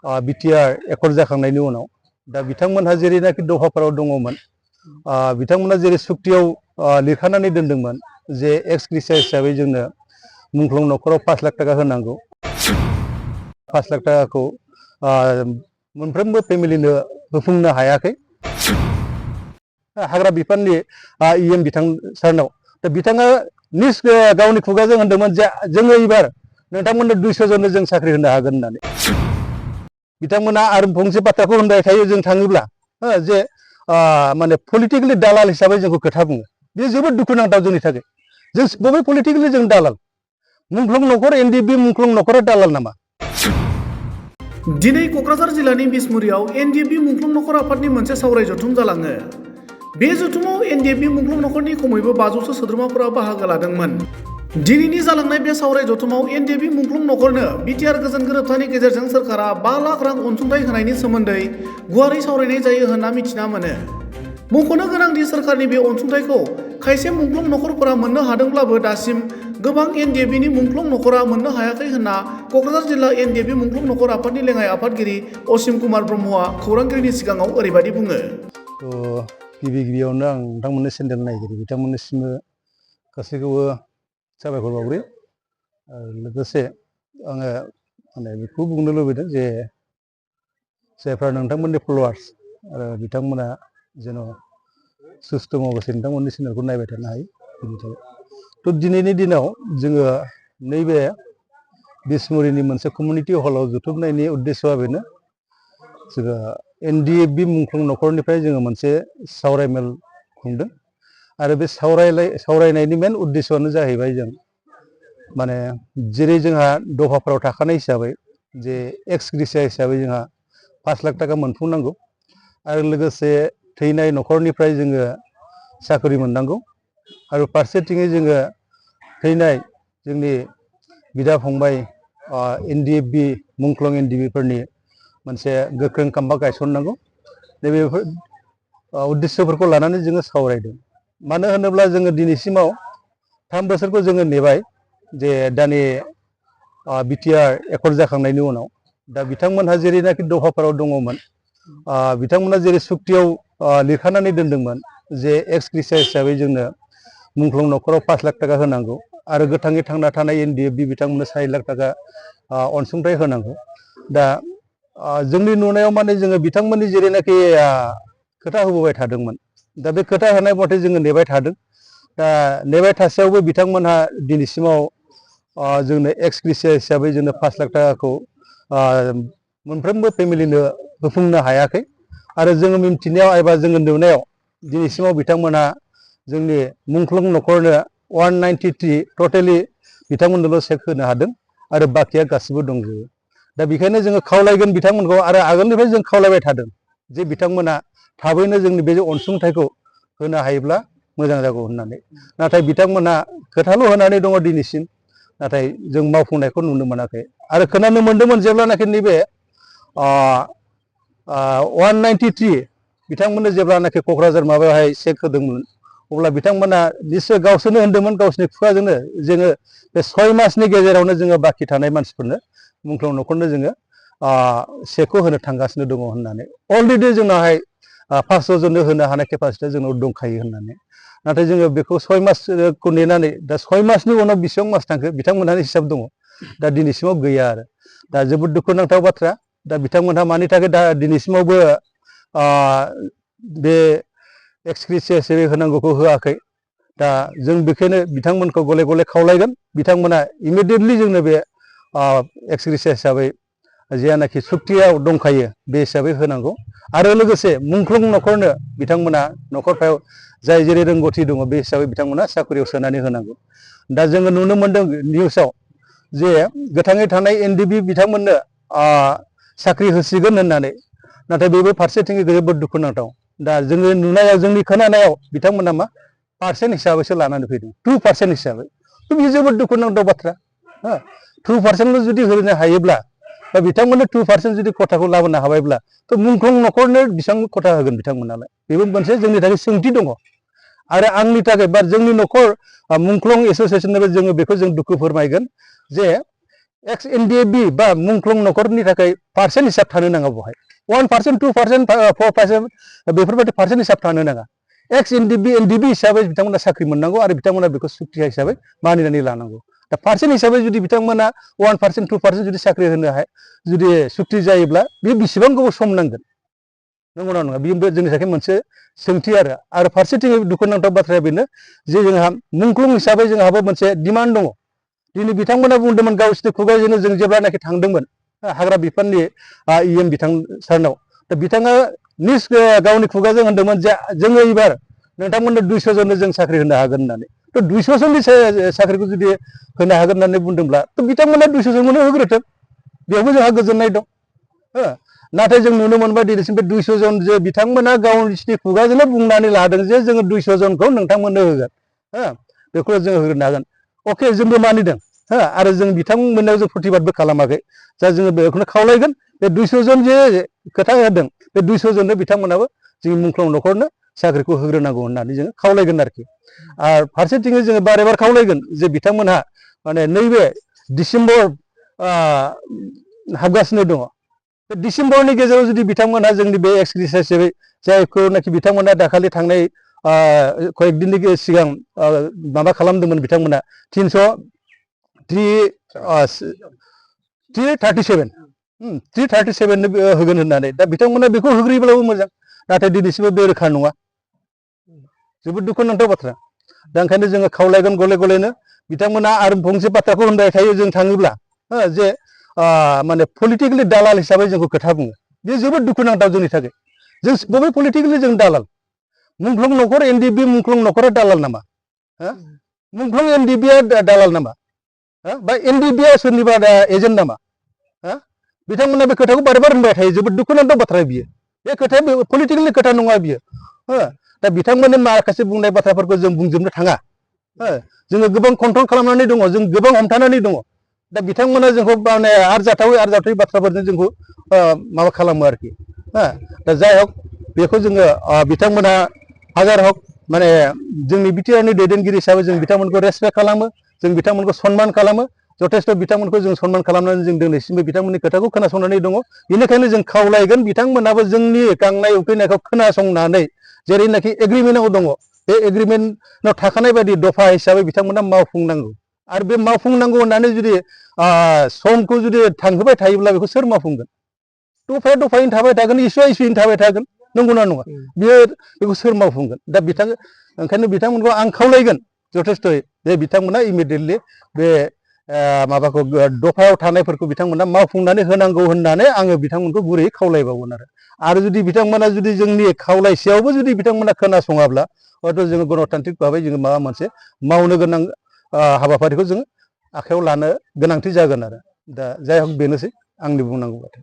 BTR accord जाखांनायनि उनाव दा बिथांमोनहा जेरैनाखि दफाफोराव दङमोन बिथांमोना जेरै सुक्तियाव लिरखानानै दोनदोंमोन जे एक्स ग्रेसिया हिसाबै जोंनो मुंख्लं न'खराव 5 लाख थाखा होनांगौ 5 लाख थाखाखौ मोनफ्रोमबो फेमिलिनो होफुंनो हायाखै हाग्रा बिफाननि इएम बिथां सारनाव दा बिथाङा निज गावनि खुगाजों होनदोंमोन जे जोङो एबार नोंथांमोननो 200 जननो जों साख्रि होनो हागोन होननानै बिथांमोना आरो फंसे बाथ्राखौ होनबाय थायो जों थाङोब्ला जे माने पलिटिकेलि दालाल हिसाबै जोंखौ खोथा बुङो बे जोबोद दुखुनांथाव जोंनि थाखाय जों बबे पलिटिकेलि जों दालाल मुंख्लं न'खर एनडिएफबि मुंख्लं न'खरा दालाल नामा दिनै क'क्राझार जिल्लानि बिसमुरियाव एनडिएफबि मुंख्लं न'खर आफादनि मोनसे सावराय जथुम जालाङो बे जथुमाव एनडिएफबि मुंख्लं न'खरनि खमैबो 500 सो सोद्रोमाफोरा बाहागो लादोंमोन दिनैनि जालांनाय बे सावराय जथुमाव एनडिएफबि मुंख्लं न'खरनो बिटिआर गोजोन गोरोबथानि गेजेरजों सोरखारा 5 लाख रां अनसुंथाइ होनायनि सोमोन्दै गुवारै सावरायनाय जायो होनना मिथिना मोनो मख'नो गोनांदि सोरखारनि बे अनसुंथाइखौ खायसे मुंख्लं न'खरफोरा मोननो हादोंब्लाबो दासिम गोबां एनडिएफबिनि मुंख्लं न'खरा मोननो हायाखै होनना क'क्राझार जिल्ला एनडिएफबि मुंख्लं न'खर आफादनि लेङाइ आफादगिरि असिम कुमार ब्रह्मआ खौरांगिरिनि सिगाङाव ओरैबायदि बुङो गिबियावनो आं नोंथांमोननो सेन्देल नायगिरि बिथांमोननिसिमबो गासैखौबो साबायखर बावग्रो लोगोसे आङो माने बेखौ बुंनो लुबैदों जे जायफ्रा नोंथांमोननि फलोवार्स आरो बिथांमोना जेन' सुस्थ' मावगासे नोंथांमोननि चेनेलखौ नायबाय थानो हायो बेनि थाखाय थ' दिनैनि दिनाव जोङो नैबे बिसमुरिनि मोनसे कमिउनिटि हलाव जथुमनायनि उद्देश्यआ बेनो जोङो एनडिएफबि मुंख्लं न'खरनिफ्राय जोङो मोनसे सावरायमेल खुंदों आरो बे सावरायनायनि मेन उद्देश्यआनो जाहैबाय जों माने जेरै जोंहा दफाफोराव थाखानाय हिसाबै जे एक्स ग्रेसिया हिसाबै जोंहा 5 लाख थाखा मोनफुंनांगौ आरो लोगोसे थैनाय न'खरनिफ्राय जोङो साख्रि मोननांगौ आरो फारसेथिङै जोङो थैनाय जोंनि बिदा फंबाय एनडिएफबि मुंख्लं एनडिएफबिफोरनि मोनसे गोख्रों खाम्फा गायसननांगौ नैबेफोर उद्देश्यफोरखौ लानानै जोङो सावरायदों मानो होनोब्ला जोङो दिनैसिमाव 3 बोसोरखौ जोङो नेबाय जे दानि बिटिआर एकर्ड जाखांनायनि उनाव दा बिथांमोनहा जेरैनाखि दफाफोराव दङमोन बिथांमोना जेरै सुक्तियाव लिरखानानै दोनदोंमोन जे एक्स ग्रेसिया हिसाबै जोंनो मुंख्लं न'खराव 5 लाख थाखा होनांगौ आरो गोथाङै थांना थानाय एनडिएफबि बिथांमोननो 4 लाख थाखा अनसुंथाइ होनांगौ दा जोंनि नुनायाव माने जोङो बिथांमोननि जेरैनाखि खोथा होबोबाय थादोंमोन दा बे खोथा होनाय मथे जोङो नेबाय थादों दा नेबाय थासेयावबो बिथांमोनहा दिनैसिमाव जोंनो एक्स ग्रेसिया हिसाबै जोंनो 5 लाख थाखाखौ मोनफ्रोमबो फेमिलिनो होफुंनो हायाखै आरो जोङो मिन्थिनायाव एबा जोङो नुनायाव दिनैसिमाव बिथांमोनहा जोंनि मुंख्लं न'खरनो 193 टटेलि बिथांमोननोल' चेक होनो हादों आरो बाखिया गासिबो दंजोबो दा बेखायनो जोङो खावलायगोन बिथांमोनखौ आरो आगोलनिफ्राय जों खावलायबाय थादों जे बिथांमोना थाबैनो जोंनि बे अनसुंथाइखौ होनो हायोब्ला मोजां जागौ होननानै नाथाय बिथांमोनहा खोथाल' होनानै दङ दिनैसिम नाथाय जों मावफुंनायखौ नुनो मोनाखै आरो खोनानो मोन्दोंमोन जेब्लानाखि नैबे 193 बिथांमोननो जेब्लानाखि क'क्राझार माबायावहाय चेक होदोंमोन अब्ला बिथांमोना निश्चय गावसोरनो होन्दोंमोन गावसोरनि खुगाजोंनो जोङो बे 6 मासनि गेजेरावनो जोङो बाखि थानाय मानसिफोरनो मुंख्लं न'खरनो जोङो चेकखौ होनो थांगासिनो दङ होननानै अलरेडि जोंनावहाय 500 जननो होनो हानाय केपासिटिया जोंनाव दंखायो होननानै नाथाय जोङो बेखौ 6 मासखौ नेनानै दा 6 मासनि उनाव बेसेबां मास थांखो बिथांमोनहानो हिसाब दङ दा दिनैसिमाव गैया आरो दा जोबोद दुखुनांथाव बाथ्रा दा बिथांमोनहा मानि थाखाय दा दिनैसिमावबो बे एक्स ग्रेसिया हिसाबै होनांगौखौ होआखै दा जों बेखायनो बिथांमोनखौ गले गले खावलायगोन बिथांमोना इमिडियेटलि जोंनो बे एक्स ग्रेसिया हिसाबै जेयानाखि सुक्तियाव दंखायो बे हिसाबै होनांगौ आरो लोगोसे मुंख्लं न'खरनो बिथांमोना न'खरफ्राव जाय जेरै रोंगौथि दङ बे हिसाबै बिथांमोना साख्रियाव सोनानै होनांगौ दा जोङो नुनो मोन्दों निउसाव जे गोथाङै थानाय एनडिएफबि बिथांमोननो साख्रि होसिगोन होननानै नाथाय बेबो फारसेथिं जोबोद दुखुनांथाव दा जोङो नुनायाव जोंनि खोनानायाव बिथांमोना मा पार्सेन्ट हिसाबैसो लानानै फैदों 2% हिसाबै बेयो जोबोद दुखुनांथाव बाथ्रा 2%ल' जुदि होनो हायोब्ला दा बिथांमोननो 2% जुदि खथाखौ लाबोनो हाबायब्ला थ' मुंख्लं न'खरनो बेसेबां खथा होगोन बिथांमोनालाय बेबो मोनसे जोंनि थाखाय सोंथि दङ आरो आंनि थाखाय बा जोंनि न'खर मुंख्लं एस'सियेसननिफ्राय जोङो बेखौ जों दुखु फोरमायगोन जे एक्स एनडिएबि बा मुंख्लं नखरनि थाखाय पार्सेन्ट हिसाब थानो नाङा बहाय 1%, 2%, 4% बेफोरबायदि पार्सेन्ट हिसाब थानो नाङा एक्स एनडिबि हिसाबै बिथांमोना साख्रि मोननांगौ आरो बिथांमोना बेखौ सुक्ति हिसाबै मानिनानै लानांगौ दा पार्सेन्ट हिसाबै जुदि बिथांमोना 1%, 2% जुदि साख्रि होनो जुदि सुक्ति जायोब्ला बे बेसेबां गोबाव सम नांगोन नंगौना नङा बेयो जोंनि थाखाय मोनसे सोंथि आरो फारसेथिं दुखुनांथाव बाथ्राया बेनो जे जोंहा मुंख्लं हिसाबै जोंहाबो मोनसे डिमान्ड दङ दिनै बिथांमोना बुंदोंमोन गावसोरनि खुगाजोंनो जों जेब्लानाखि थांदोंमोन हाग्रा बिफाननि इएम बिथां सारनाव दा बिथाङा गावनि खुगाजों होनदोंमोन जे जोङो एबार नोंथांमोननो 200 जननो जों साख्रि होनो हागोन होननानै थ' 200 जननि साख्रिखौ जुदि होनो हागोन होननानै बुंदोंब्ला थ' बिथांमोना 200 जनखौनो होग्रोथों बेयावबो जोंहा गोजोननाय दं नाथाय जों नुनो मोनबाय दिनैसिम बे 200 जन जे बिथांमोना गावनि खुगाजोंनो बुंनानै लादों जे जोङो 200 जनखौ नोंथांमोननो होगोन बेखौ जोङो होनो हागोन अके जोंबो मानिदों आरो जों बिथांमोननाव जों प्रतिबादबो खालामाखै जा जोङो बेखौनो खावलायगोन बे 200 जन जे खोथा होदों बे 200 जननो बिथांमोनाबो जोंनि मुंख्लं नखरनो साख्रिखौ होग्रोनांगौ होननानै जोङो खावलायगोन आरोखि आरो फारसेथिं जोङो बारे बारे खावलायगोन जे बिथांमोनहा माने नैबे डिसेम्बर हाबगासिनो दङ बे डिसेम्बरनि गेजेराव जुदि बिथांमोनहा जोंनि बे एक्सग्रेस हिसाबै जायखौनाखि बिथांमोना दाखालि थांनाय कয়েक दिननि सिगां माबा खालामदोंमोन बिथांमोना 337 होगोन होननानै दा बिथांमोना बेखौ होग्रोयोब्लाबो मोजां नाथाय दिनैसिमबो बे रोखा नङा जोबोद दुखुनांथाव बाथ्रा दा ओंखायनो जोङो खावलायगोन गले गलेनो बिथांमोना आरो फंसे बाथ्राखौ होनबाय थायो जों थाङोब्ला जे माने पलिटिकेलि दालाल हिसाबै जोंखौ खोथा बुङो बे जोबोद दुखुनांथाव जोंनि थाखाय जों बबे पलिटिकेलि जों दालाल मुंख्लं नखर एनडिएबि मुंख्लं नखरा दालाल नामा मुंख्लं एनडिएबिआ दालाल नामा बा एनडिएबिआ सोरनिबा एजेन्ट नामा बिथांमोना बे खोथाखौ बारे बारे होनबाय थायो जोबोद दुखुनांथाव बाथ्रा बियो बे खोथाया पलिटिकेलनि खोथा नङा बियो दा बिथांमोननि माखासे बुंनाय बाथ्राफोरखौ जों बुंजोबनो थाङा जोङो गोबां कन्ट्रल खालामनानै दङ जों गोबां हमथानानै दङ दा बिथांमोना जोंखौ माने आरजाथावै बाथ्राफोरजों जोंखौ माबा खालामो आरोखि दा जाय हक बेखौ जोङो बिथांमोना हाजार हक माने जोंनि बिटिआरनि दैदेनगिरि हिसाबै जों बिथांमोनखौ रेसपेक्ट खालामो जों बिथांमोनखौ सनमान खालामो जथेस्थ' बिथांमोनखौ जों सनमान खालामनानै जों दिनैसिमबो बिथांमोननि खोथाखौ खोनासंनानै दङ बेनिखायनो जों खावलायगोन बिथांमोनाबो जोंनि गांनाय उखैनायखौ खोनासंनानै जेरैनाखि एग्रिमेन्टआव दङ बे एग्रिमेन्टआव थाखानाय बायदि दफा हिसाबै बिथांमोना मावफुंनांगौ आरो बे मावफुंनांगौ होननानै जुदि समखौ जुदि थांहोबाय थायोब्ला बेखौ सोर मावफुंगोन दफाया दफायैनो थाबाय थागोन इस्युआ इस्युयैनो थाबाय थागोन नंगौना नङा बेखौ सोर मावफुंगोन दा ओंखायनो बिथांमोनखौ आं खावलायगोन जथेस्थ'यै जे बिथांमोना इमिडियेटलि बे माबाखौ दफायाव थानायफोरखौ बिथांमोना मावफुंनानै होनांगौ होननानै आङो बिथांमोनखौ गुरैयै खावलायबावगोन आरो जुदि बिथांमोना जुदि जोंनि खावलायसेयावबो जुदि बिथांमोना खोनासङाब्ला हयथ' जोङो गणतान्त्रिक भाबै जोङो माबा मोनसे मावनो गोनां हाबाफारिखौ जोङो आखायाव लानो गोनांथि जागोन आरो दा जाय हक बेनोसै आंनि बुंनांगौ बाथ्रा